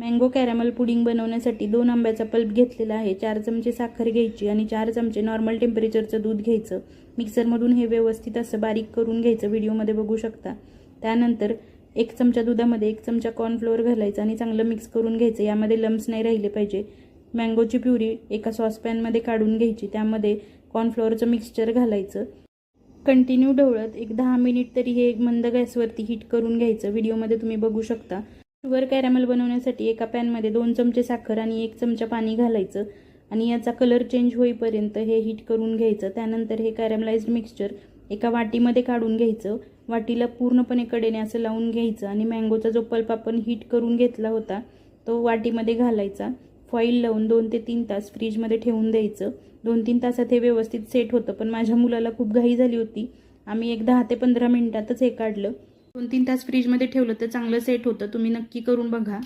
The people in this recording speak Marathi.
मँगो कॅरॅमल पुडिंग बनवण्यासाठी 2 आंब्याचा पल्प घेतलेला आहे, 4 चमचे साखर घ्यायची आणि 4 चमचे नॉर्मल टेम्परेचरचं दूध घ्यायचं. मिक्सरमधून हे व्यवस्थित असं बारीक करून घ्यायचं, व्हिडिओमध्ये बघू शकता. त्यानंतर 1 चमचा दुधामध्ये 1 चमचा कॉर्नफ्लोअर घालायचं आणि चांगलं मिक्स करून घ्यायचं. यामध्ये लम्स नाही राहिले पाहिजे. मँगोची प्युरी एका सॉसपॅनमध्ये काढून घ्यायची, त्यामध्ये कॉर्नफ्लोअरचं मिक्सचर घालायचं. कंटिन्यू ढवळत एक 10 मिनिट तरी हे मंद गॅसवरती हीट करून घ्यायचं, व्हिडिओमध्ये तुम्ही बघू शकता. शुगर कॅरॅमल बनवण्यासाठी एका पॅनमध्ये 2 चमचे साखर आणि 1 चमचा पाणी घालायचं आणि याचा कलर चेंज होईपर्यंत हे हीट करून घ्यायचं. त्यानंतर हे कॅरॅमलाइज्ड मिक्सचर एका वाटीमध्ये काढून घ्यायचं. वाटीला पूर्णपणे कडेने असं लावून घ्यायचं आणि मँगोचा जो पल्प आपण हीट करून घेतला होता तो वाटीमध्ये घालायचा. फॉईल लावून 2 ते 3 तास फ्रीजमध्ये ठेवून द्यायचं. 2-3 तासात हे व्यवस्थित सेट होतं, पण माझ्या मुलाला खूप घाई झाली होती. आम्ही एक 10 ते 15 मिनिटातच हे काढलं. 2-3 तास फ्रीजमध्ये ठेवलं तर चांगलं सेट होतं. तुम्ही नक्की करून बघा.